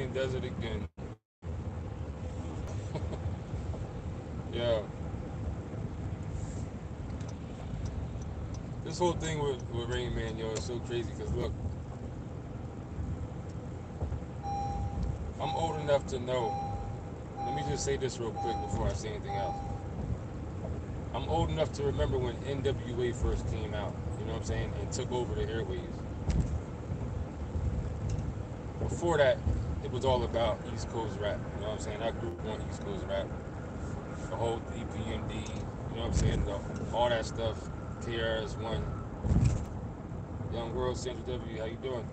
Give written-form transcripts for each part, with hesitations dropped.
man does it again. Yeah, this whole thing with Rain Man, yo, is so crazy. Cause look, I'm old enough to know. Let me just say this real quick before I say anything else. I'm old enough to remember when NWA first came out. You know what I'm saying, and took over the airwaves. Before that, it was all about East Coast rap. You know what I'm saying? I grew up on East Coast rap. The whole EPMD, you know what I'm saying? All that stuff. KRS-One, Young World, Central W, how you doing?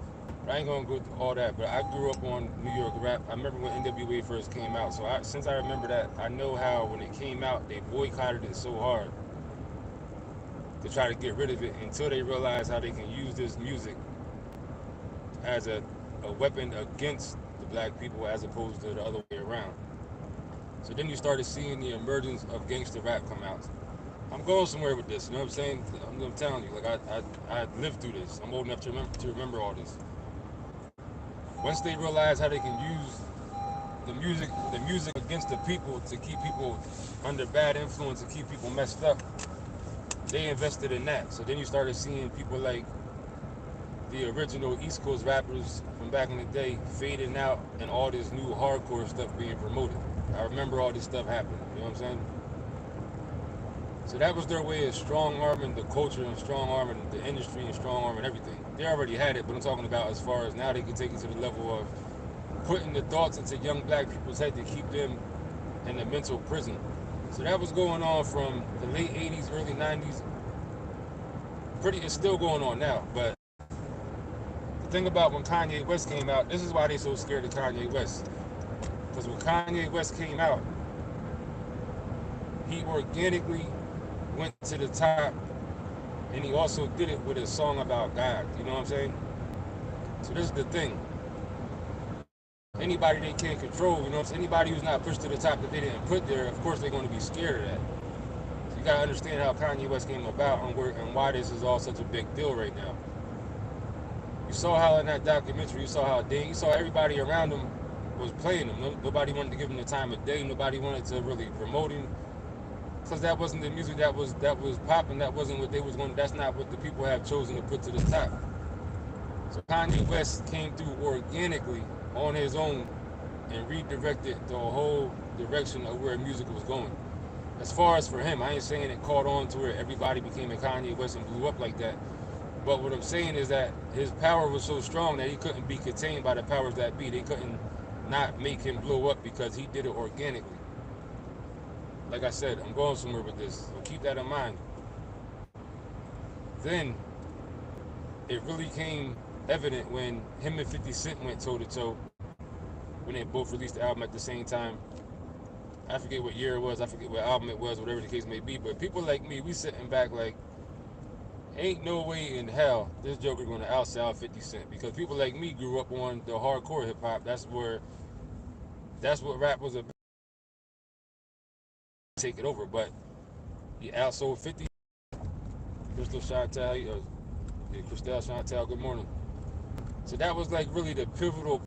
But I ain't gonna go through all that, but I grew up on New York rap. I remember when NWA first came out. So since I remember that, I know how when it came out, they boycotted it so hard to try to get rid of it until they realized how they can use this music as a weapon against the black people as opposed to the other way around. So then you started seeing the emergence of gangster rap come out. I'm going somewhere with this, you know what I'm saying? I'm telling you, like I lived through this. I'm old enough to remember all this. Once they realize how they can use the music against the people to keep people under bad influence, to keep people messed up, they invested in that. So then you started seeing people like the original East Coast rappers from back in the day fading out and all this new hardcore stuff being promoted. I remember all this stuff happening, you know what I'm saying? So that was their way of strong arming the culture and strong arming the industry and strong arming everything. They already had it, but I'm talking about as far as now they can take it to the level of putting the thoughts into young black people's head to keep them in a mental prison. So that was going on from the late 80s, early 90s. It's still going on now, but the thing about when Kanye West came out, this is why they so scared of Kanye West. Because when Kanye West came out, he organically went to the top, and he also did it with a song about God. You know what I'm saying? So this is the thing. Anybody they can't control, you know what I'm saying? Anybody who's not pushed to the top that they didn't put there, of course they're going to be scared of that. So you got to understand how Kanye West came about and why this is all such a big deal right now. You saw how in that documentary, you saw everybody around him was playing him. Nobody wanted to give him the time of day. Nobody wanted to really promote him because that wasn't the music that was popping. That wasn't what they was going. That's not what the people have chosen to put to the top. So Kanye West came through organically on his own and redirected the whole direction of where music was going. As far as for him, I ain't saying it caught on to where everybody became a Kanye West and blew up like that. But what I'm saying is that his power was so strong that he couldn't be contained by the powers that be. They couldn't not make him blow up because he did it organically. Like I said, I'm going somewhere with this, so keep that in mind. Then it really came evident when him and 50 Cent went toe to toe when they both released the album at the same time. I forget what year it was, I forget what album it was, whatever the case may be, but people like me, we sitting back like, ain't no way in hell this Joker gonna outsell 50 Cent, because people like me grew up on the hardcore hip hop. That's what rap was about. Take it over, but he outsold 50. Crystal Chantel, Christelle Chantel, good morning. So that was like really the pivotal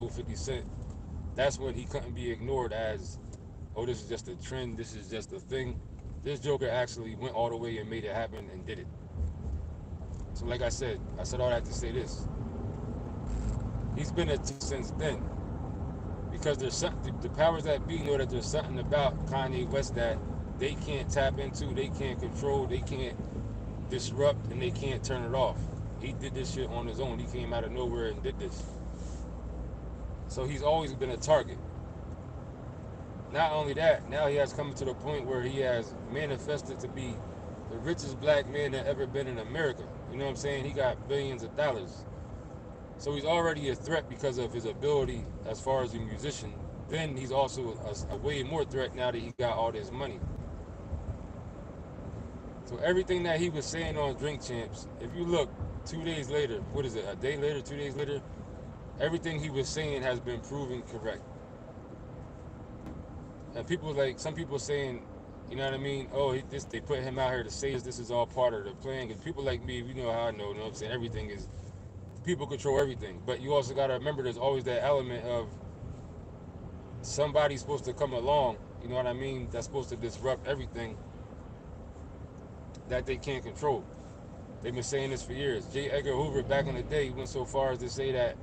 50 Cent. That's when he couldn't be ignored as, oh, this is just a trend, this is just a thing. This Joker actually went all the way and made it happen and did it. So like I said all that to say this. He's been a since then. Because there's something, the powers that be know that there's something about Kanye West that they can't tap into, they can't control, they can't disrupt, and they can't turn it off. He did this shit on his own. He came out of nowhere and did this. So he's always been a target. Not only that, now he has come to the point where he has manifested to be the richest black man that ever been in America. You know what I'm saying? He got billions of dollars. So he's already a threat because of his ability as far as a musician. Then he's also a way more threat now that he got all this money. So everything that he was saying on Drink Champs, if you look 2 days later, what is it, a day later, 2 days later, everything he was saying has been proven correct. And people some people saying, you know what I mean? Oh, they put him out here to say this is all part of the plan. Because people like me, you know how I know, you know what I'm saying? Everything is people control everything. But you also got to remember there's always that element of somebody's supposed to come along, you know what I mean, that's supposed to disrupt everything that they can't control. They've been saying this for years. J. Edgar Hoover back in the day went so far as to say that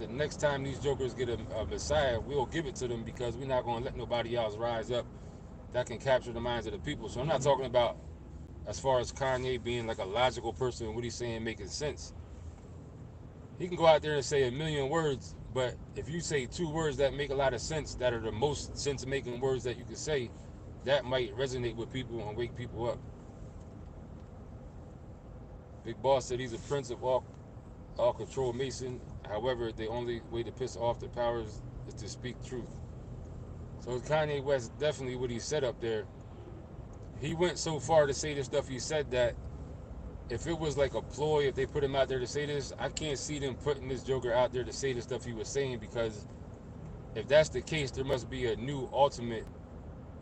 the next time these jokers get a messiah, we'll give it to them because we're not going to let nobody else rise up that can capture the minds of the people. So I'm not talking about as far as Kanye being like a logical person and what he's saying making sense. He can go out there and say a million words, but if you say two words that make a lot of sense, that are the most sense-making words that you can say, that might resonate with people and wake people up. Big Boss said he's a prince of all control Mason. However, the only way to piss off the powers is to speak truth. So Kanye West, definitely what he said up there, he went so far to say the stuff he said that if it was like a ploy, if they put him out there to say this, I can't see them putting this Joker out there to say the stuff he was saying, because if that's the case, there must be a new ultimate,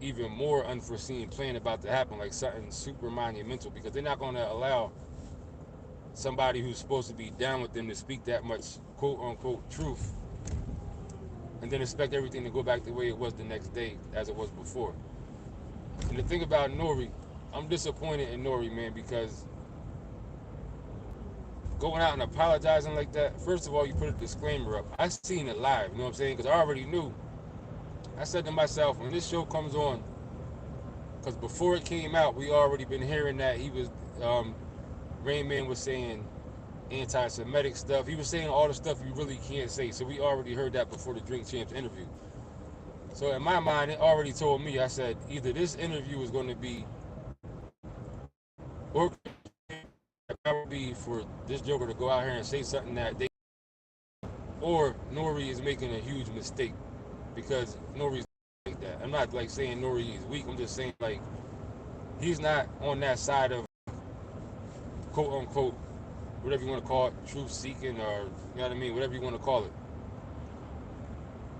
even more unforeseen plan about to happen, like something super monumental, because they're not going to allow somebody who's supposed to be down with them to speak that much quote unquote truth and then expect everything to go back the way it was the next day as it was before. And the thing about Nore, I'm disappointed in Nore, man, because going out and apologizing like that, first of all, you put a disclaimer up. I seen it live, you know what I'm saying? Because I already knew. I said to myself, when this show comes on, because before it came out, we already been hearing that he was, Rain Man was saying anti-Semitic stuff. He was saying all the stuff you really can't say. So we already heard that before the Drink Champs interview. So in my mind, it already told me, I said, either this interview is going to be be for this Joker to go out here and say something that they, or Nore is making a huge mistake, because Nore's like that. I'm not like saying Nore is weak. I'm just saying like he's not on that side of quote unquote whatever you want to call it, truth seeking, or you know what I mean, whatever you want to call it.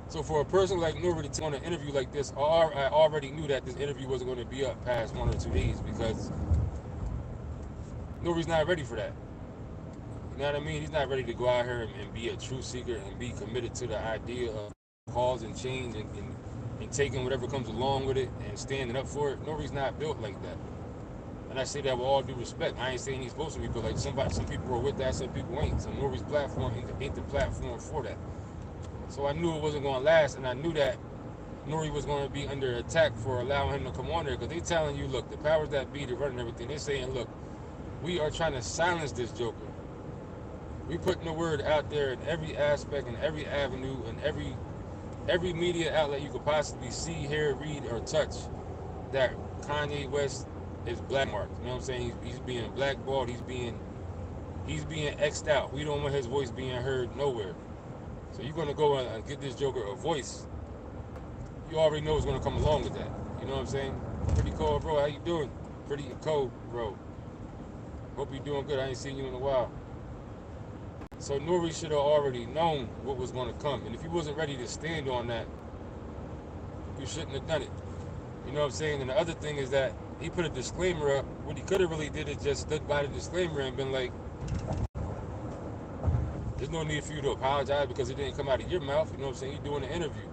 So for a person like Nore to take on an interview like this, I already knew that this interview wasn't going to be up past 1 or 2 days, because Nore's not ready for that. You know what I mean? He's not ready to go out here and be a truth seeker and be committed to the idea of cause and change and taking whatever comes along with it and standing up for it. Nore's not built like that. And I say that with all due respect. I ain't saying he's supposed to be built like somebody. Some people are with that, some people ain't. So Nore's platform ain't the platform for that. So I knew it wasn't going to last, and I knew that Nore was going to be under attack for allowing him to come on there, because they telling you, look, the powers that be, they're running everything. They're saying, look, we are trying to silence this Joker. We putting the word out there in every aspect, in every avenue, in every media outlet you could possibly see, hear, read, or touch, that Kanye West is black marked. You know what I'm saying? He's being blackballed. He's being X'd out. We don't want his voice being heard nowhere. So you're gonna go and get this Joker a voice. You already know what's gonna come along with that. You know what I'm saying? Pretty cold, bro. How you doing? Pretty cold, bro. Hope you're doing good. I ain't seen you in a while. So Nore should have already known what was going to come. And if he wasn't ready to stand on that, you shouldn't have done it. You know what I'm saying? And the other thing is that he put a disclaimer up. What he could have really did is just stood by the disclaimer and been like, there's no need for you to apologize because it didn't come out of your mouth. You know what I'm saying? You're doing an interview.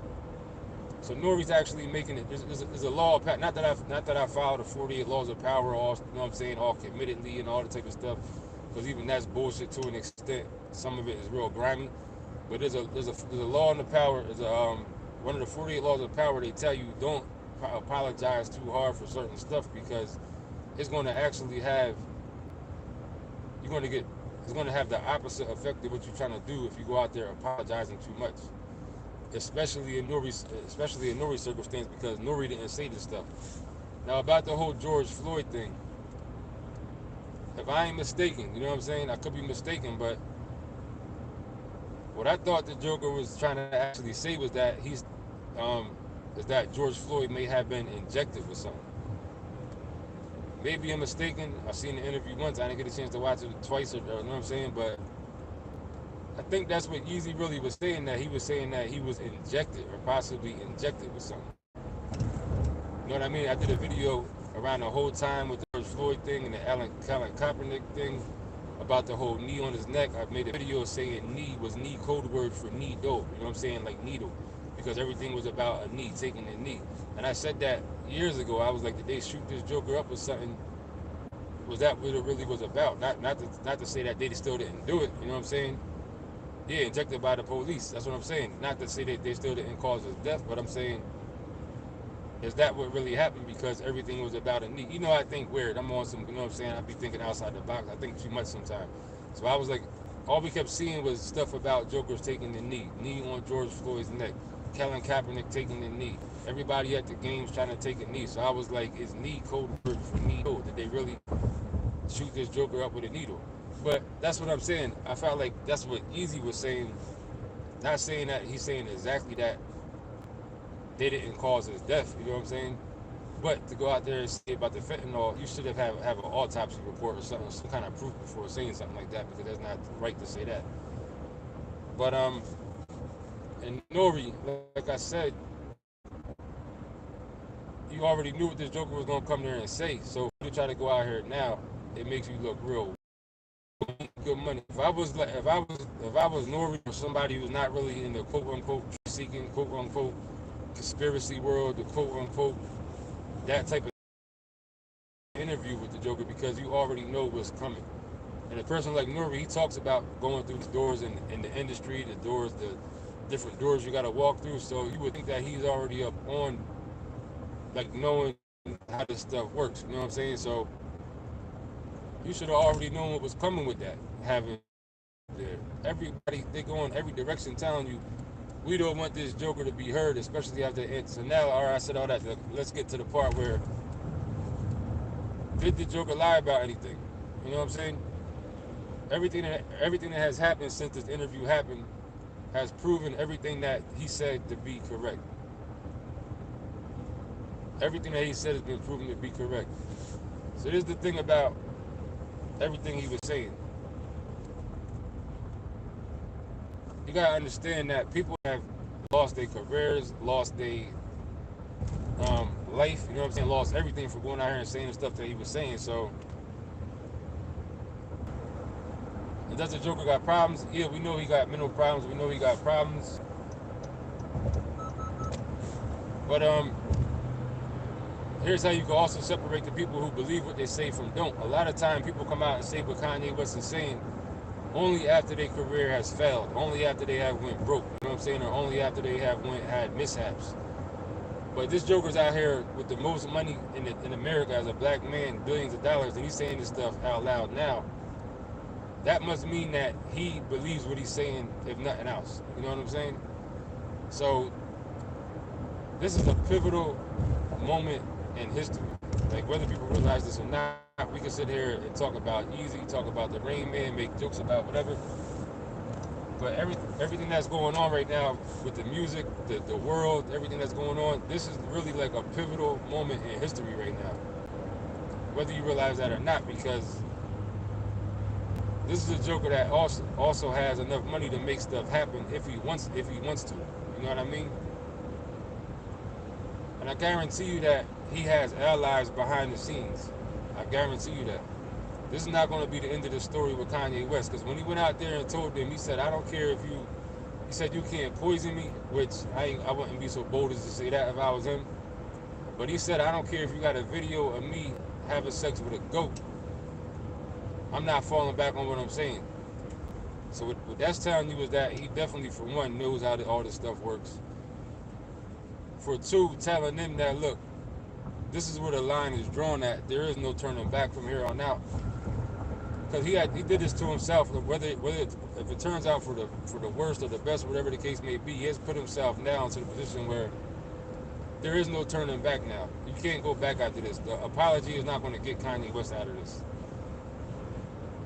So Nore's actually making it. There's a law of, not that I followed the 48 laws of power, all, you know what I'm saying, all committedly and all that type of stuff, because even that's bullshit to an extent. Some of it is real grimy, but there's a law in the power. There's one of the 48 laws of power. They tell you don't apologize too hard for certain stuff, because it's going to actually have it's going to have the opposite effect of what you're trying to do if you go out there apologizing too much. Especially in Nore's circumstance, because Nore didn't say this stuff. Now about the whole George Floyd thing, if I ain't mistaken, you know what I'm saying? I could be mistaken, but what I thought the Joker was trying to actually say was that is that George Floyd may have been injected with something. Maybe I'm mistaken. I seen the interview once. I didn't get a chance to watch it twice, or you know what I'm saying? But I think that's what Yeezy really was saying, that he was saying that he was injected or possibly injected with something. You know what I mean? I did a video around the whole time with the George Floyd thing and the Colin Kaepernick thing, about the whole knee on his neck. I made a video saying knee was knee code word for knee dope. You know what I'm saying? Like needle. Because everything was about a knee, taking a knee. And I said that years ago. I was like, did they shoot this Joker up or something? Was that what it really was about? Not to say that they still didn't do it. You know what I'm saying? Yeah, injected by the police. That's what I'm saying. Not to say that they still didn't cause his death, but I'm saying, is that what really happened? Because everything was about a knee. You know, I think weird. I'm on some, you know what I'm saying? I be thinking outside the box. I think too much sometimes. So I was like, all we kept seeing was stuff about Jokers taking the knee on George Floyd's neck, Colin Kaepernick taking the knee, everybody at the games trying to take a knee. So I was like, is knee code word for knee? Did they really shoot this Joker up with a needle? But that's what I'm saying. I felt like that's what Easy was saying. Not saying that he's saying exactly that they didn't cause his death. You know what I'm saying? But to go out there and say about the fentanyl, you should have an autopsy report or something, some kind of proof before saying something like that, because that's not right to say that. But and Nore, like I said, you already knew what this Joker was gonna come there and say. So if you try to go out here now, it makes you look real good money. If I was Nore or somebody who's not really in the quote unquote seeking quote unquote conspiracy world, the quote unquote that type of interview with the Joker, because you already know what's coming. And a person like Nore, he talks about going through the doors in the industry, the doors, the different doors you got to walk through. So you would think that he's already up on, like, knowing how this stuff works. You know what I'm saying? So you should have already known what was coming with that. Having there, everybody, they go in every direction telling you, we don't want this Joker to be heard, especially after it. So now, all right, I said all that. Let's get to the part where, did the Joker lie about anything? You know what I'm saying? Everything that has happened since this interview happened has proven everything that he said to be correct. Everything that he said has been proven to be correct. So here's the thing about everything he was saying. You gotta understand that people have lost their careers, lost their life, you know what I'm saying, lost everything for going out here and saying the stuff that he was saying. So, and does the Joker got problems? Yeah, we know he got mental problems. We know he got problems. But here's how you can also separate the people who believe what they say from don't. A lot of time people come out and say what Kanye West is saying only after their career has failed, only after they have went broke, you know what I'm saying, or only after they have had mishaps. But this Joker's out here with the most money in America as a black man, billions of dollars, and he's saying this stuff out loud now. That must mean that he believes what he's saying, if nothing else. You know what I'm saying? So this is a pivotal moment in history. Like, whether people realize this or not, we can sit here and talk about Easy, talk about the Rain Man, make jokes about whatever. But everything that's going on right now with the music, the world, everything that's going on, this is really like a pivotal moment in history right now. Whether you realize that or not, because this is a Joker that also has enough money to make stuff happen if he wants to. You know what I mean? And I guarantee you that he has allies behind the scenes. I guarantee you that. This is not going to be the end of the story with Kanye West, because when he went out there and told them, he said, I don't care if he said, you can't poison me, which I wouldn't be so bold as to say that if I was him. But he said, I don't care if you got a video of me having sex with a goat. I'm not falling back on what I'm saying. So what that's telling you is that he definitely, for one, knows how all this stuff works. For two, telling them that, look, this is where the line is drawn at. There is no turning back from here on out. Because he did this to himself. Whether if it turns out for the worst or the best, whatever the case may be, he has put himself down to the position where there is no turning back now. You can't go back after this. The apology is not going to get Kanye West out of this.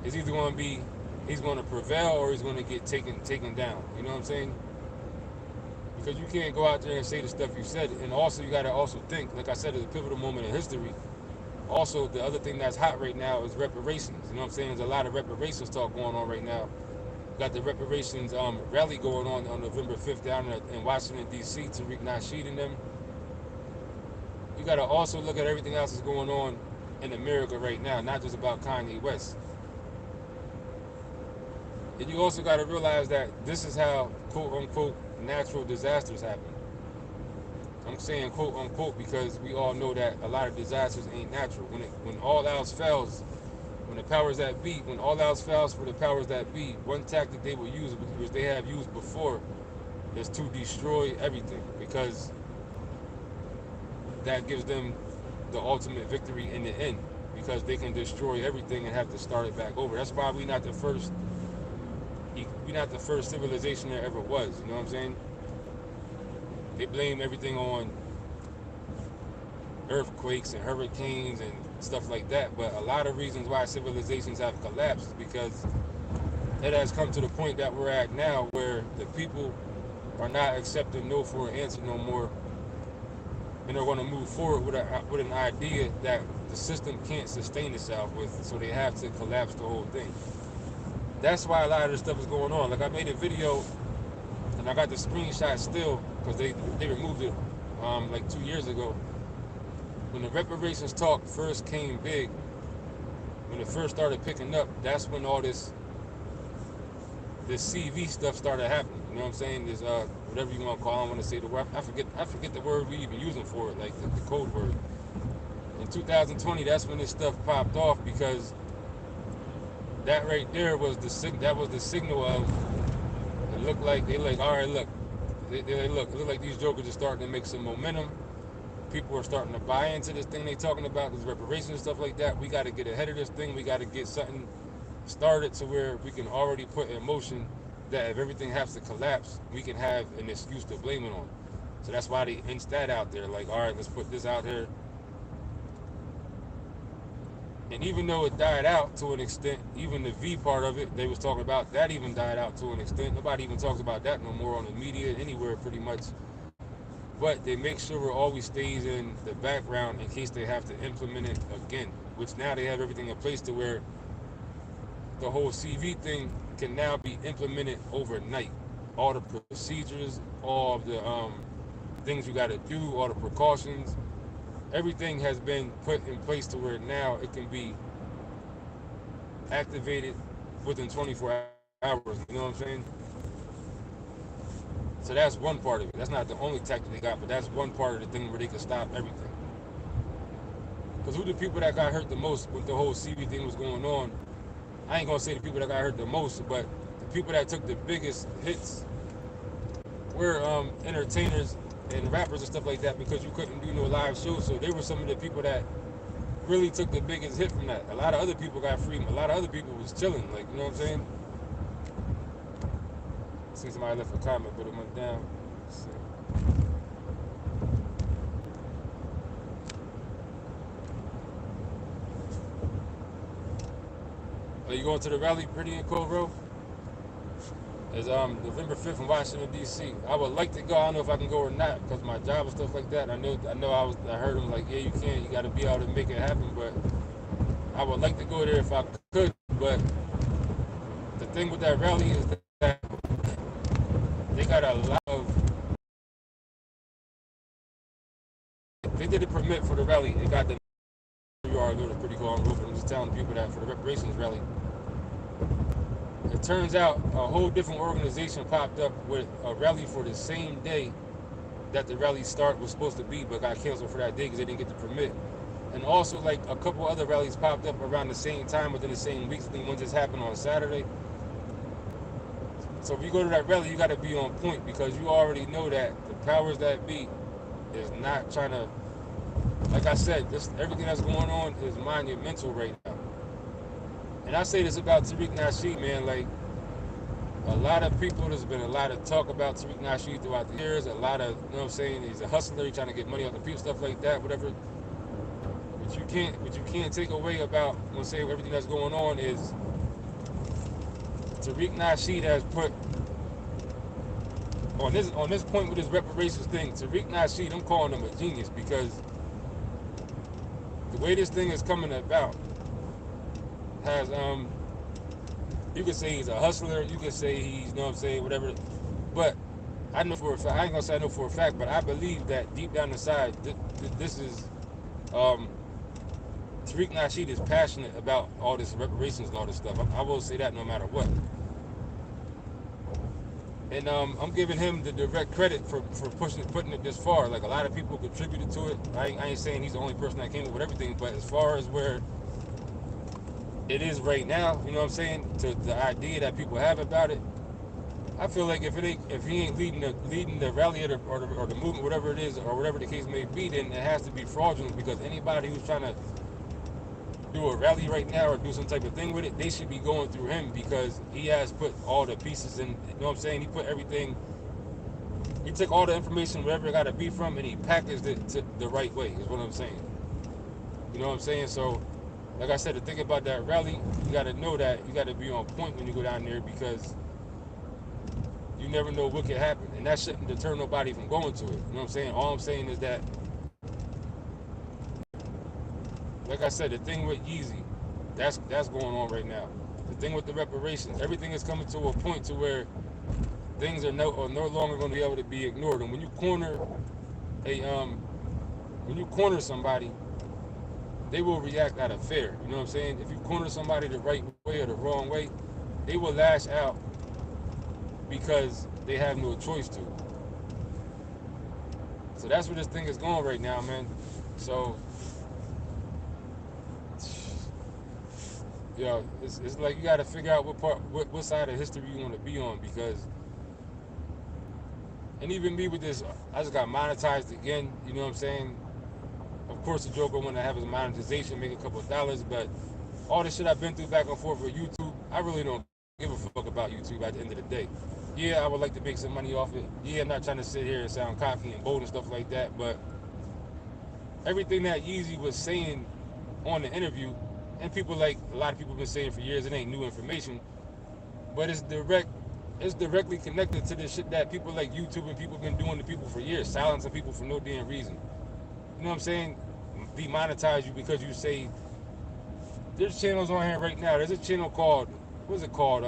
It's either going to be he's going to prevail or he's going to get taken down. You know what I'm saying? Because you can't go out there and say the stuff you said. And also, you got to also think, like I said, it's a pivotal moment in history. Also, the other thing that's hot right now is reparations. You know what I'm saying? There's a lot of reparations talk going on right now. Got the reparations rally going on November 5th down in Washington, D.C. Tariq Nasheed and them. You got to also look at everything else that's going on in America right now, not just about Kanye West. And you also got to realize that this is how quote unquote natural disasters happen. I'm saying quote unquote because we all know that a lot of disasters ain't natural. When all else fails, when the powers that be, when all else fails for the powers that be, one tactic they will use, which they have used before, is to destroy everything, because that gives them the ultimate victory in the end, because they can destroy everything and have to start it back over. That's why we not the first civilization there ever was. You know what I'm saying? They blame everything on earthquakes and hurricanes and stuff like that, but a lot of reasons why civilizations have collapsed is because it has come to the point that we're at now, where the people are not accepting no for an answer no more, and they're going to move forward with an idea that the system can't sustain itself with, so they have to collapse the whole thing. That's why a lot of this stuff is going on. Like, I made a video and I got the screenshot still, because they removed it like 2 years ago. When the reparations talk first came big, when it first started picking up, that's when all this CV stuff started happening. You know what I'm saying? This whatever you want to call it, I don't want to say the word. I forget the word we even using for it, like the code word. In 2020, that's when this stuff popped off, because that right there was the signal of, it looked like they like, all right, look, it looked like these jokers are starting to make some momentum. People are starting to buy into this thing they talking about, this reparations and stuff like that. We got to get ahead of this thing. We got to get something started to where we can already put in motion that if everything has to collapse, we can have an excuse to blame it on. So that's why they inched that out there. Like, all right, let's put this out here. And even though it died out to an extent, even the V part of it they was talking about, that even died out to an extent. Nobody even talks about that no more on the media, anywhere pretty much. But they make sure it always stays in the background in case they have to implement it again, which now they have everything in place to where the whole CV thing can now be implemented overnight. All the procedures, all of the things you got to do, all the precautions, everything has been put in place to where now it can be activated within 24 hours. You know what I'm saying? So that's one part of it. That's not the only tactic they got, but that's one part of the thing where they can stop everything. Because who the people that got hurt the most with the whole CV thing was going on? I ain't gonna say the people that got hurt the most, but the people that took the biggest hits were entertainers and rappers and stuff like that, because you couldn't do no live shows. So they were some of the people that really took the biggest hit from that. A lot of other people got free. A lot of other people was chilling. Like, you know what I'm saying? I see somebody left a comment, but it went down. Let's see. Are you going to the rally, Pretty and Cool, bro? It's November 5th in Washington, D.C. I would like to go. I don't know if I can go or not because my job and stuff like that. I heard them like, yeah, you can. You got to be able to make it happen. But I would like to go there if I could. But the thing with that rally is that they got a lot of. They did a permit for the rally. It got the yard go to Pretty Cool on roof. I'm just telling people that for the reparations rally. It turns out a whole different organization popped up with a rally for the same day that the rally start was supposed to be, but got canceled for that day because they didn't get the permit. And also, like, a couple other rallies popped up around the same time within the same weeks. I think one just happened on Saturday. So if you go to that rally, you got to be on point, because you already know that the powers that be is not trying to. Like I said, everything that's going on is monumental right now. And I say this about Tariq Nasheed, man. Like, a lot of people, there's been a lot of talk about Tariq Nasheed throughout the years. A lot of, you know what I'm saying, he's a hustler, he's trying to get money off the people, stuff like that, whatever. What you can't take away about, I'm gonna say, everything that's going on is Tariq Nasheed has put on this point with his reparations thing. Tariq Nasheed, I'm calling him a genius, because the way this thing is coming about has you could say he's a hustler, you could say he's, you know what I'm saying, whatever, but I know for a fact, I ain't gonna say I know for a fact, but I believe that deep down inside, this is Tariq Nasheed is passionate about all this reparations and all this stuff. I will say that no matter what. And I'm giving him the direct credit for putting it this far. Like a lot of people contributed to it. I ain't saying he's the only person that came up with everything, but as far as where it is right now, you know what I'm saying, to the idea that people have about it, I feel like if he ain't leading the rally or the movement, whatever it is, or whatever the case may be, then it has to be fraudulent because anybody who's trying to do a rally right now or do some type of thing with it, they should be going through him because he has put all the pieces in. You know what I'm saying? He put everything. He took all the information, wherever it got to be from, and he packaged it to the right way. Is what I'm saying. You know what I'm saying? So, like I said, the thing about that rally, you got to know that you got to be on point when you go down there because you never know what could happen, and that shouldn't deter nobody from going to it. You know what I'm saying? All I'm saying is that, like I said, the thing with Yeezy, that's going on right now. The thing with the reparations, everything is coming to a point to where things are no longer going to be able to be ignored. And a when you corner somebody, they will react out of fear. You know what I'm saying? If you corner somebody the right way or the wrong way, they will lash out because they have no choice to. So that's where this thing is going right now, man. So, it's like you got to figure out what side of history you want to be on because, and even me with this, I just got monetized again. You know what I'm saying? Of course, the Joker want to have his monetization, make a couple of dollars, but all the shit I've been through back and forth with YouTube, I really don't give a fuck about YouTube at the end of the day. Yeah, I would like to make some money off it. Yeah, I'm not trying to sit here and sound cocky and bold and stuff like that, but everything that Yeezy was saying on the interview, and people like a lot of people have been saying for years, it ain't new information, but it's directly connected to the shit that people like YouTube and people have been doing to people for years, silencing people for no damn reason. You know what I'm saying? Demonetize you because you say there's channels on here right now. There's a channel called what's it called?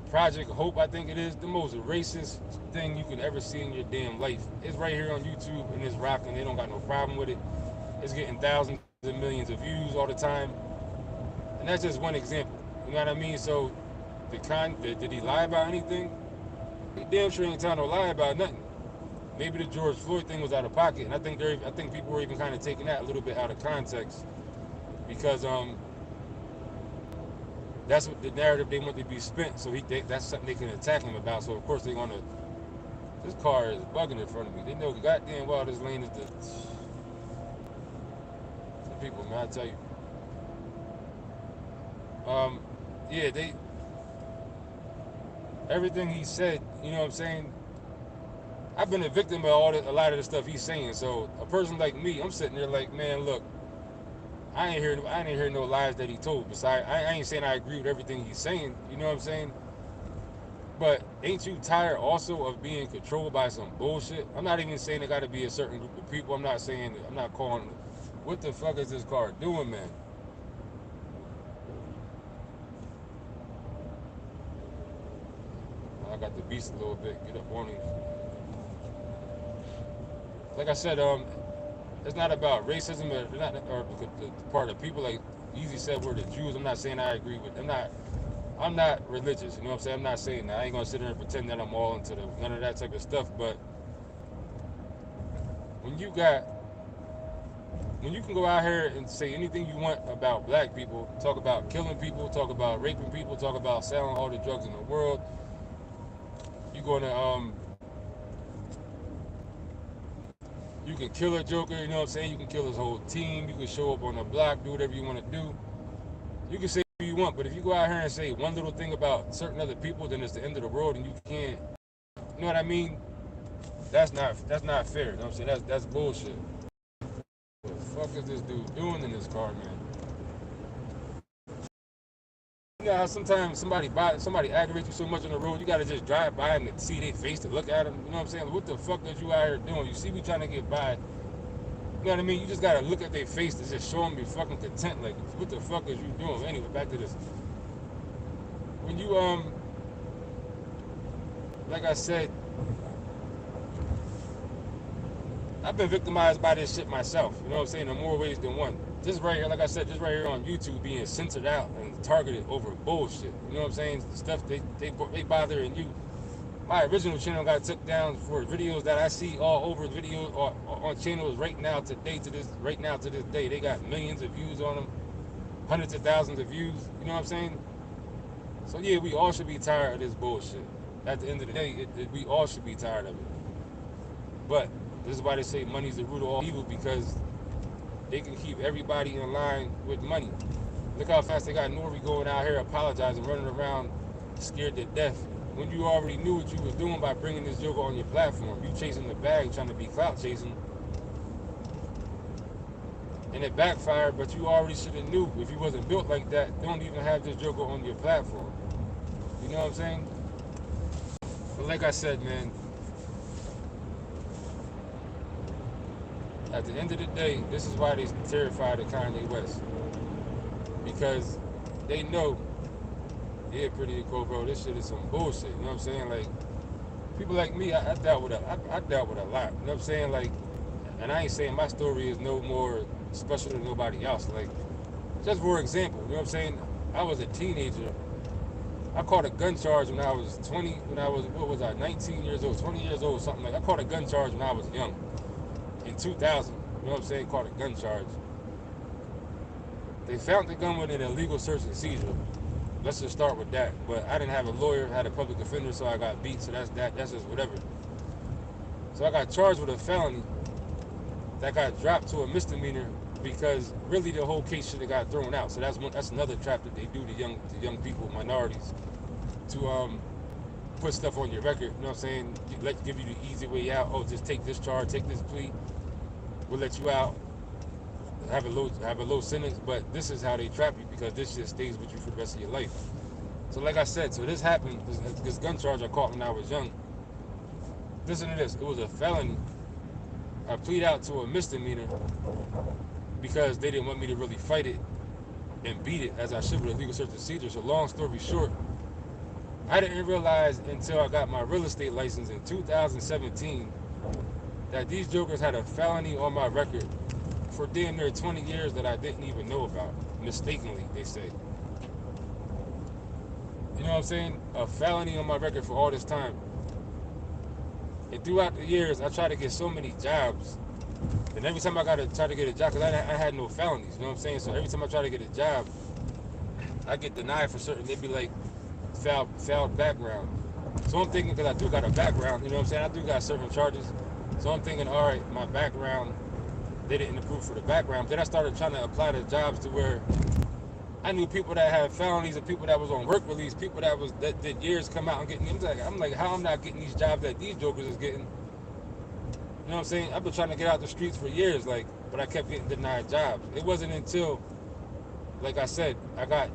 Project Hope, I think it is. The most racist thing you could ever see in your damn life. It's right here on YouTube and it's rocking. They don't got no problem with it. It's getting thousands and millions of views all the time. And that's just one example. You know what I mean? So did he lie about anything? He damn sure ain't telling no lie about nothing. Maybe the George Floyd thing was out of pocket, and I think people were even kind of taking that a little bit out of context because that's what the narrative they want to be spent. So that's something they can attack him about. So of course they're gonna. This car is bugging in front of me. They know goddamn well this lane is the. Some people, man, I tell you. Um, yeah, everything he said. You know what I'm saying? I've been a victim of a lot of the stuff he's saying. So a person like me, I'm sitting there like, man, look, I ain't hear no lies that he told. Besides, I ain't saying I agree with everything he's saying. You know what I'm saying? But ain't you tired also of being controlled by some bullshit? I'm not even saying it got to be a certain group of people. I'm not calling. What the fuck is this car doing, man? I got the beast a little bit. Get up on him. Like I said, it's not about racism or the part of people like Easy said we're the Jews. I'm not saying I agree with. I'm not religious. You know what I'm saying? I'm not saying that. I ain't gonna sit there and pretend that I'm all into none of that type of stuff. But when you got when you can go out here and say anything you want about black people, talk about killing people, talk about raping people, talk about selling all the drugs in the world, you're gonna you can kill a Joker. You know what I'm saying? You can kill his whole team. You can show up on the block, do whatever you want to do. You can say what you want, but if you go out here and say one little thing about certain other people, then it's the end of the world, and you can't. You know what I mean? That's not fair. You know what I'm saying? That's bullshit. What the fuck is this dude doing in this car, man? You know how sometimes somebody aggravates you so much on the road, you gotta just drive by and see their face to look at them. You know what I'm saying? What the fuck is you out here doing? You see me trying to get by. You know what I mean? You just gotta look at their face to just show them you're fucking content. Like, what the fuck is you doing? Anyway, back to this. When you like I said, I've been victimized by this shit myself. You know what I'm saying? In more ways than one. Just right here, like I said, just right here on YouTube, being censored out and targeted over bullshit. You know what I'm saying? The stuff they bothering you. My original channel got took down for videos that I see all over videos or on channels right now today to this day. They got millions of views on them, hundreds of thousands of views. You know what I'm saying? So yeah, we all should be tired of this bullshit. At the end of the day, we all should be tired of it. But this is why they say money's the root of all evil, because they can keep everybody in line with money. Look how fast they got Nore going out here apologizing, running around scared to death, when you already knew what you was doing by bringing this joker on your platform. You chasing the bag, trying to be clout chasing, and it backfired, but you already should have knew. If you wasn't built like that, don't even have this joker on your platform. You know what I'm saying? But like I said, man, at the end of the day, this is why they terrified of Kanye West. Because they know, yeah, pretty cool, bro, this shit is some bullshit. You know what I'm saying? Like, people like me, I dealt with a lot. You know what I'm saying? Like, and I ain't saying my story is no more special than nobody else. Like, just for example, you know what I'm saying? I was a teenager. I caught a gun charge when I was 20, what was I, 19 years old, 20 years old, something like that. I caught a gun charge when I was young. In 2000, you know what I'm saying? Caught a gun charge. They found the gun with an illegal search and seizure. Let's just start with that. But I didn't have a lawyer, had a public defender, so I got beat. So that's just whatever. So I got charged with a felony that got dropped to a misdemeanor, because really the whole case should have got thrown out. So that's another trap that they do to young people, minorities, to put stuff on your record. You know what I'm saying? Give you the easy way out. Oh, just take this charge, take this plea. We'll let you out. Have a low sentence, but this is how they trap you, because this shit stays with you for the rest of your life. So like I said, so this happened, this gun charge I caught when I was young. Listen to this, it was a felony. I plead out to a misdemeanor because they didn't want me to really fight it and beat it as I should with a legal search and seizure. So long story short, I didn't realize until I got my real estate license in 2017 that these jokers had a felony on my record for damn near 20 years that I didn't even know about. Mistakenly, they say. You know what I'm saying? A felony on my record for all this time. And throughout the years, I tried to get so many jobs. And every time I got to try to get a job, because I had no felonies, you know what I'm saying? So every time I try to get a job, I get denied for certain. They'd be like, foul background. So I'm thinking, because I do got a background, you know what I'm saying? I do got certain charges. So I'm thinking, all right, my background, they didn't approve for the background. Then I started trying to apply to jobs to where I knew people that had felonies and people that was on work release, people that did years come out and getting them. I'm like, how I'm not getting these jobs that these jokers is getting? You know what I'm saying? I've been trying to get out the streets for years, like, but I kept getting denied jobs. It wasn't until, like I said, I got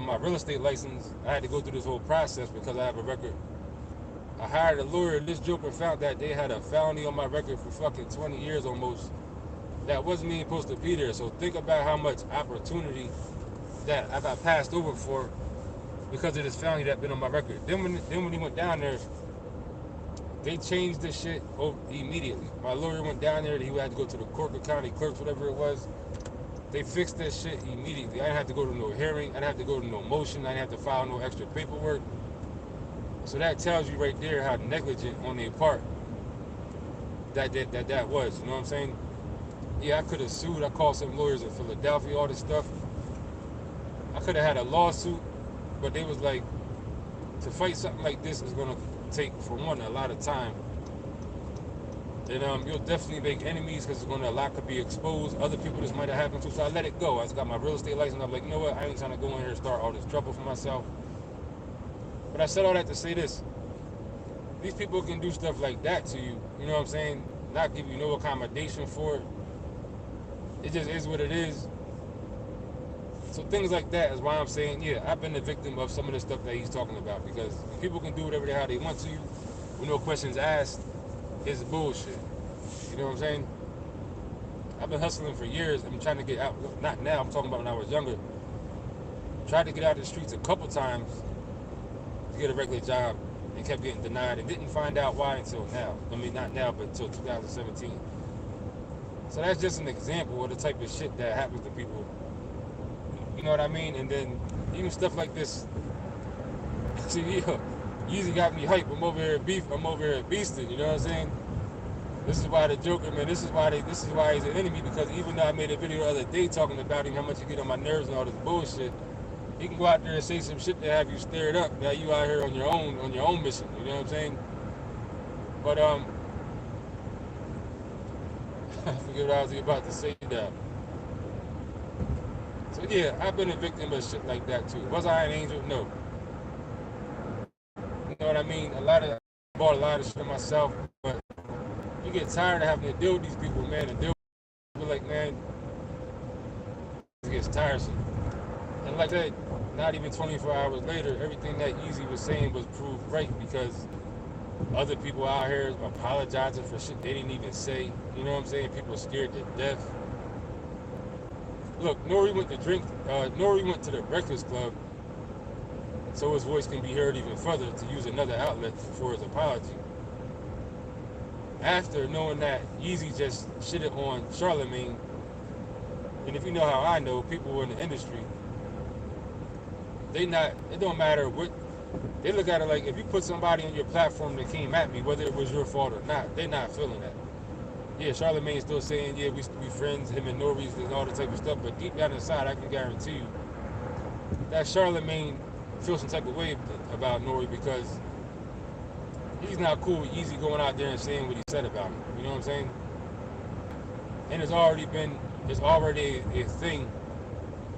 my real estate license. I had to go through this whole process because I have a record. I hired a lawyer. This joker found that they had a felony on my record for fucking 20 years almost. That wasn't even supposed to be there. So think about how much opportunity that I got passed over for because of this felony that been on my record. Then when he went down there, they changed this shit immediately. My lawyer went down there. He had to go to the Corcoran County clerks, whatever it was. They fixed this shit immediately. I didn't have to go to no hearing. I didn't have to go to no motion. I didn't have to file no extra paperwork. So that tells you right there how negligent on their part that was. You know what I'm saying? Yeah, I could have sued. I called some lawyers in Philadelphia, all this stuff. I could have had a lawsuit, but they was like, to fight something like this is going to take, for one, a lot of time. And you'll definitely make enemies because a lot could be exposed. Other people this might have happened to, so I let it go. I just got my real estate license. I'm like, you know what? I ain't trying to go in here and start all this trouble for myself. But I said all that to say this. These people can do stuff like that to you, you know what I'm saying? Not give you no accommodation for it. It just is what it is. So things like that is why I'm saying, yeah, I've been the victim of some of the stuff that he's talking about, because people can do whatever the hell they want to you with no questions asked. It's bullshit. You know what I'm saying? I've been hustling for years. I'm trying to get out. Not now, I'm talking about when I was younger. Tried to get out of the streets a couple times to get a regular job and kept getting denied and didn't find out why until now. I mean, not now, but until 2017. So that's just an example of the type of shit that happens to people. You know what I mean? And then even stuff like this. See, Yeezy got me hype. I'm over here at beef. I'm over here at beasting. You know what I'm saying? This is why the Joker, man. This is why he's an enemy, because even though I made a video the other day talking about him, how much he get on my nerves and all this bullshit, he can go out there and say some shit to have you stirred up. Now you out here on your own mission. You know what I'm saying? But I forget what I was about to say now. So yeah, I've been a victim of shit like that too. Was I an angel? No. You know what I mean? I bought a lot of shit myself, but you get tired of having to deal with these people, man, and deal with people like, man, it gets tiresome. And like I said, not even 24 hours later, everything that Yeezy was saying was proved right, because other people out here apologizing for shit they didn't even say. You know what I'm saying? People are scared to death. Look, Nore went to the Breakfast Club so his voice can be heard even further, to use another outlet for his apology. After knowing that Yeezy just shitted on Charlemagne, and if you know how I know, people in the industry, it don't matter what, they look at it like, if you put somebody on your platform that came at me, whether it was your fault or not, they're not feeling that. Yeah, Charlemagne's still saying, yeah, we used to be friends, him and Nore's and all that type of stuff, but deep down inside, I can guarantee you that Charlemagne feels some type of way about Nore, because he's not cool with Yeezy going out there and saying what he said about him. You know what I'm saying? And it's already a thing.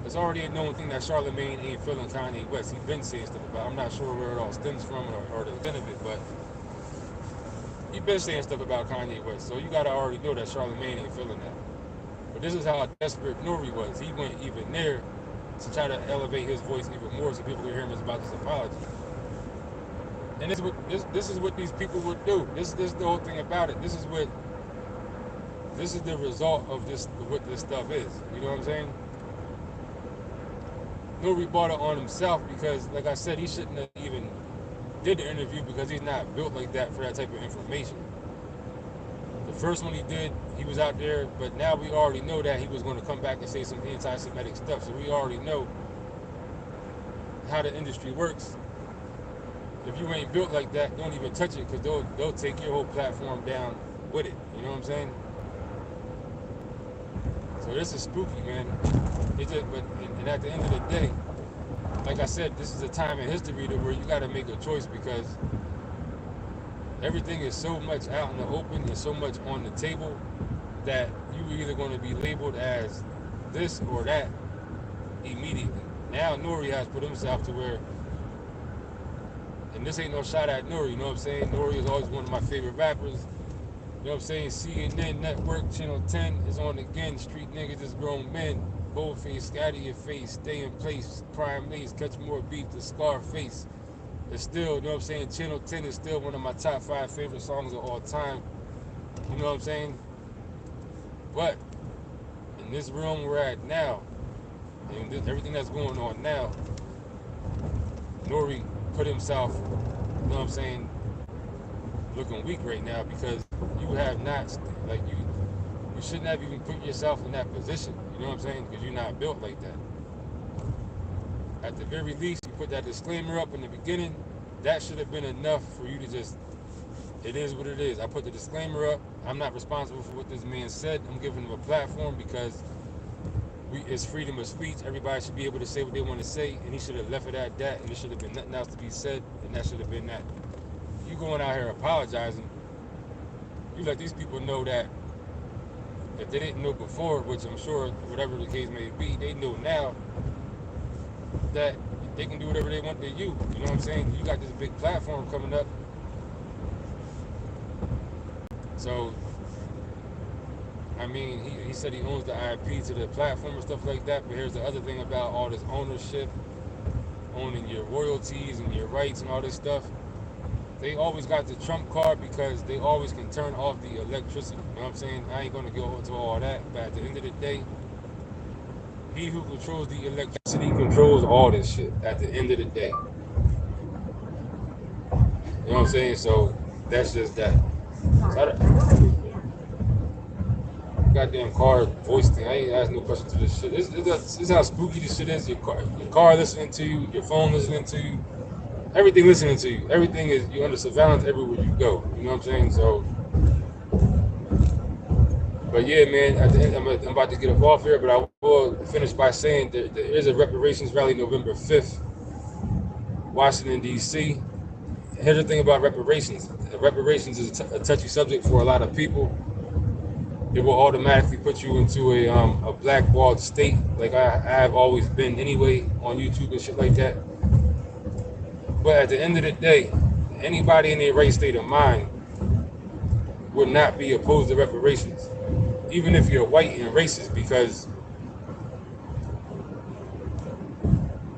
It's already a known thing that Charlemagne ain't feeling Kanye West. He's been saying stuff about it. I'm not sure where it all stems from or the extent of it, but he's been saying stuff about Kanye West. So you gotta already know that Charlemagne ain't feeling that. But this is how desperate Nore was. He went even there to try to elevate his voice even more so people could hear him about this apology. And this is what these people would do. This is the whole thing about it. This is the result of what this stuff is. You know what I'm saying? Nore bought it on himself because, like I said, he shouldn't have even did the interview, because he's not built like that for that type of information. The first one he did, he was out there, but now we already know that he was going to come back and say some anti-Semitic stuff. So we already know how the industry works. If you ain't built like that, don't even touch it, because they'll take your whole platform down with it. You know what I'm saying? So this is spooky, man. And at the end of the day, like I said, this is a time in history where you got to make a choice, because everything is so much out in the open and so much on the table that you're either going to be labeled as this or that immediately. Now Nore has put himself to where, and this ain't no shot at Nore, you know what I'm saying? Nore is always one of my favorite rappers. You know what I'm saying? CNN Network, Channel 10 is on again. Street niggas is grown men. Boldface, scatter your face, stay in place. Prime Mace, catch more beef to Scarface. It's still, you know what I'm saying? Channel 10 is still one of my top 5 favorite songs of all time. You know what I'm saying? But in this room we're at now, and everything that's going on now, Nore put himself, you know what I'm saying, looking weak right now, because you have not, like, you shouldn't have even put yourself in that position, you know what I'm saying, because you're not built like that. At the very least, you put that disclaimer up in the beginning. That should have been enough for you to just, it is what it is. I put the disclaimer up. I'm not responsible for what this man said. I'm giving him a platform because it's freedom of speech. Everybody should be able to say what they want to say, and he should have left it at that, and there should have been nothing else to be said, and that should have been that. You going out here apologizing, you let these people know that if they didn't know before, which I'm sure, whatever the case may be, they know now that they can do whatever they want to you. You know what I'm saying? You got this big platform coming up. So, I mean, he said he owns the IP to the platform and stuff like that, but here's the other thing about all this ownership, owning your royalties and your rights and all this stuff. They always got the trump card because they always can turn off the electricity. You know what I'm saying? I ain't going to go into all that, but at the end of the day, he who controls the electricity controls all this shit at the end of the day. You know what I'm saying? So that's just that. So goddamn car voice thing. I ain't asking no questions to this shit. This is how spooky this shit is. Your car listening to you, your phone listening to you, everything listening to you. Everything is, you're under surveillance everywhere you go. You know what I'm saying? So, but yeah, man, at the end, I'm about to get up off here, but I will finish by saying there is a reparations rally November 5th, Washington, D.C. Here's the thing about reparations. Reparations is a touchy subject for a lot of people. It will automatically put you into a blackballed state, like I have always been anyway on YouTube and shit like that. But at the end of the day, anybody in their right state of mind would not be opposed to reparations, even if you're white and racist, because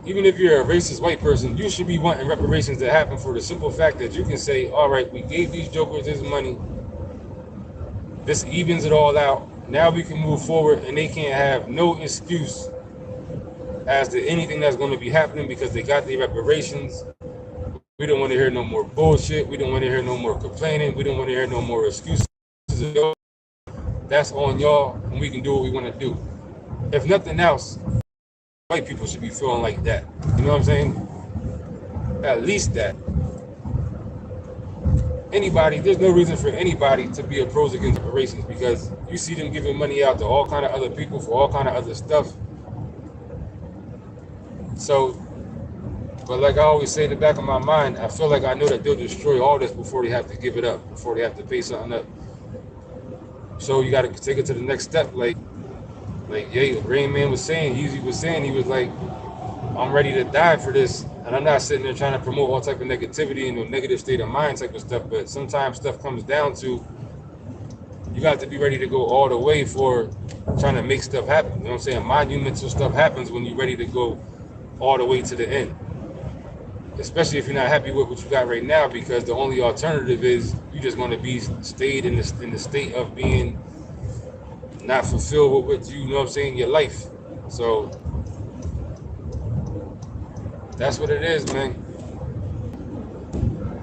even if you're a racist white person, you should be wanting reparations to happen for the simple fact that you can say, all right, we gave these jokers this money, this evens it all out, now we can move forward, and they can't have no excuse as to anything that's going to be happening because they got the reparations. We don't want to hear no more bullshit. We don't want to hear no more complaining. We don't want to hear no more excuses. That's on y'all, and we can do what we want to do. If nothing else, white people should be feeling like that. You know what I'm saying? At least that. Anybody, there's no reason for anybody to be opposed against reparations, because you see them giving money out to all kind of other people for all kind of other stuff. So, but like I always say in the back of my mind, I feel like I know that they'll destroy all this before they have to give it up, before they have to pay something up. So you got to take it to the next step. Like Rain Man was saying, Yeezy was saying, he was like, I'm ready to die for this. And I'm not sitting there trying to promote all type of negativity and no negative state of mind type of stuff. But sometimes stuff comes down to, you got to be ready to go all the way for trying to make stuff happen. You know what I'm saying? Monumental stuff happens when you're ready to go all the way to the end. Especially if you're not happy with what you got right now, because the only alternative is you're just going to be stayed in the state of being not fulfilled with what you know what I'm saying, your life. So that's what it is, man.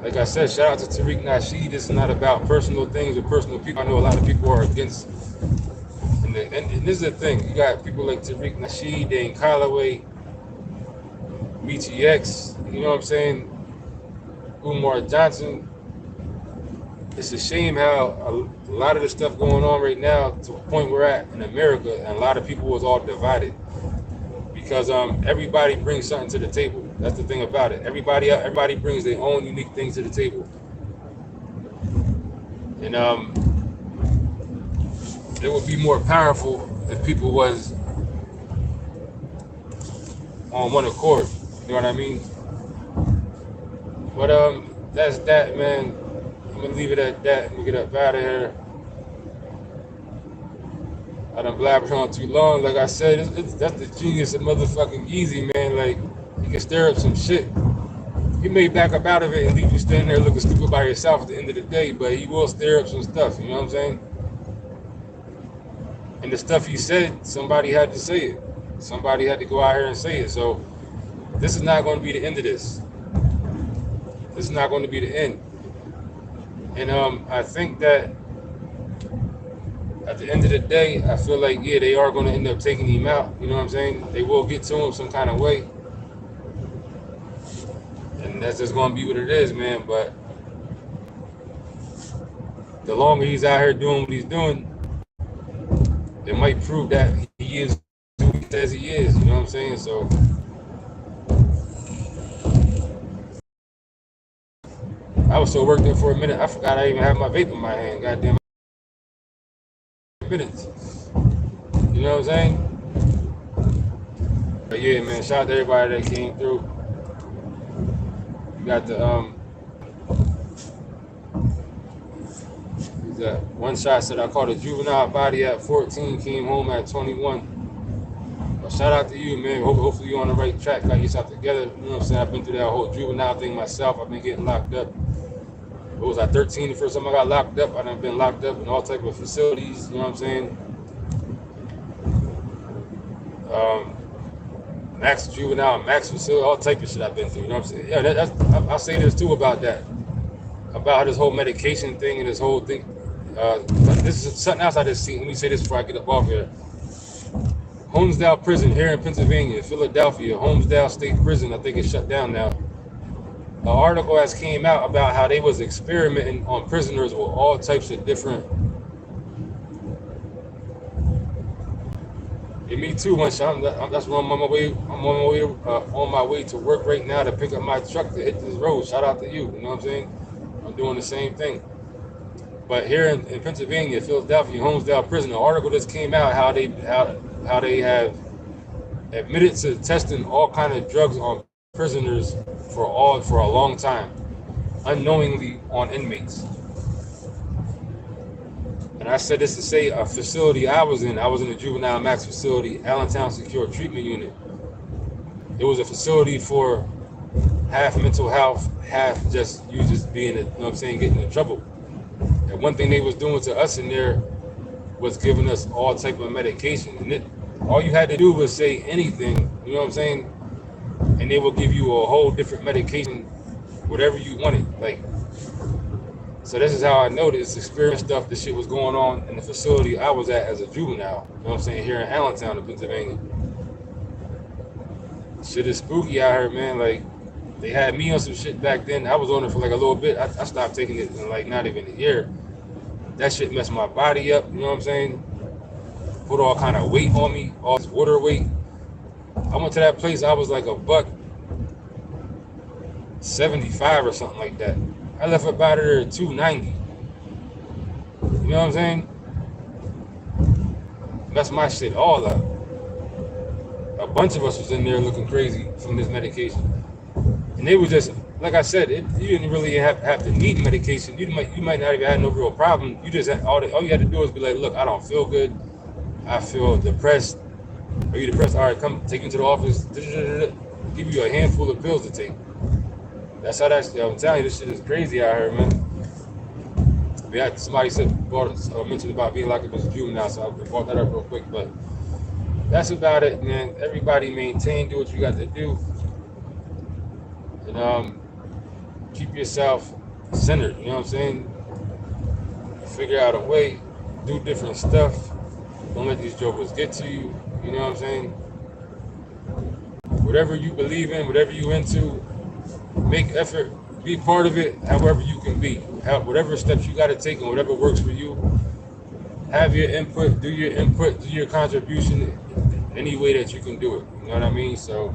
Like I said, shout out to Tariq Nasheed. This is not about personal things or personal people. I know a lot of people are against, and this is the thing. You got people like Tariq Nasheed, Dane Calloway, Michi X, you know what I'm saying, Umar Johnson. It's a shame how a lot of the stuff going on right now, to the point we're at in America, and a lot of people was all divided. Because everybody brings something to the table. That's the thing about it. Everybody brings their own unique things to the table. And it would be more powerful if people was on one accord. You know what I mean? But that's that, man. I'm gonna leave it at that. Let me get up out of here. I done blabbered on too long. Like I said, that's the genius of motherfucking Yeezy, man. Like, he can stir up some shit. He may back up out of it and leave you standing there looking stupid by yourself at the end of the day, but he will stir up some stuff, you know what I'm saying? And the stuff he said, somebody had to say it. Somebody had to go out here and say it. So this is not going to be the end of this. This is not going to be the end. And I think that at the end of the day, I feel like, yeah, they are going to end up taking him out. You know what I'm saying? They will get to him some kind of way. And that's just going to be what it is, man. But the longer he's out here doing what he's doing, it might prove that he is who he says he is. You know what I'm saying? So I was so worked up for a minute, I forgot I even had my vape in my hand. Goddamn minutes. You know what I'm saying? But yeah, man, shout out to everybody that came through. You got the one shot said I caught a juvenile body at 14, came home at 21. But shout out to you, man. Hopefully you're on the right track, got yourself together. You know what I'm saying? I've been through that whole juvenile thing myself. I've been getting locked up. What was I, 13 the first time I got locked up? I done been locked up in all type of facilities, you know what I'm saying? Max juvenile, max facility, all type of shit I've been through, you know what I'm saying? Yeah, I'll say this too about that. About this whole medication thing and this whole thing, this is something else I just seen. Let me say this before I get up off here. Holmesdale Prison here in Pennsylvania, Philadelphia, Holmesdale State Prison, I think it's shut down now. An article has came out about how they was experimenting on prisoners with all types of different. And me too. That's when I'm on my way. I'm on my way to work right now to pick up my truck to hit this road. Shout out to you. You know what I'm saying? I'm doing the same thing. But here in Pennsylvania, Philadelphia, Holmesdale Prison, an article just came out how they have admitted to testing all kind of drugs on prisoners for a long time, unknowingly on inmates. And I said this to say a facility I was in a juvenile max facility, Allentown Secure Treatment Unit. It was a facility for half mental health, half just you just being, you know what I'm saying, getting in trouble. And one thing they was doing to us in there was giving us all type of medication. And all you had to do was say anything, you know what I'm saying? And they will give you a whole different medication, whatever you wanted. Like, so this is how I noticed experience stuff. This shit was going on in the facility I was at as a juvenile. You know what I'm saying? Here in Allentown, in Pennsylvania. Shit is spooky out here, man. Like, they had me on some shit back then. I was on it for like a little bit. I stopped taking it in like not even a year. That shit messed my body up. You know what I'm saying? Put all kind of weight on me, all this water weight. I went to that place. I was like $175 or something like that. I left up out of there at 290. You know what I'm saying? That's my shit all up. A bunch of us was in there looking crazy from this medication. And they was just, like I said, you didn't really have to need medication. You might not even have no real problem. You just all you had to do is be like, look, I don't feel good. I feel depressed. Are you depressed? All right, come take you to the office. Give you a handful of pills to take. That's how that shit. I'm telling you, this shit is crazy out here, man. Yeah, somebody mentioned about being like a juvenile, so I brought that up real quick. But that's about it, man. Everybody maintain, do what you got to do, and keep yourself centered. You know what I'm saying? Figure out a way, do different stuff. Don't let these jokers get to you. You know what I'm saying? Whatever you believe in, whatever you into, make effort, be part of it however you can be. Whatever steps you got to take and whatever works for you, have your input, do your contribution any way that you can do it. You know what I mean? So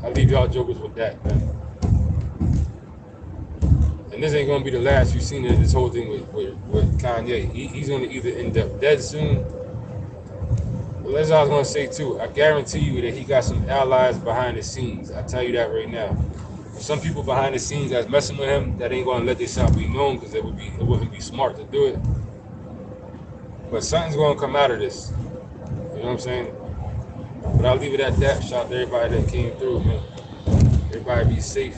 I'll leave y'all jokers with that, man. And this ain't gonna be the last you've seen in this whole thing with Kanye. He's gonna either end up dead soon. But that's what I was gonna say too. I guarantee you that he got some allies behind the scenes. I tell you that right now. Some people behind the scenes that's messing with him that ain't gonna let this shot be known because it wouldn't be smart to do it. But something's gonna come out of this. You know what I'm saying? But I'll leave it at that. Shout out to everybody that came through, man. Everybody be safe.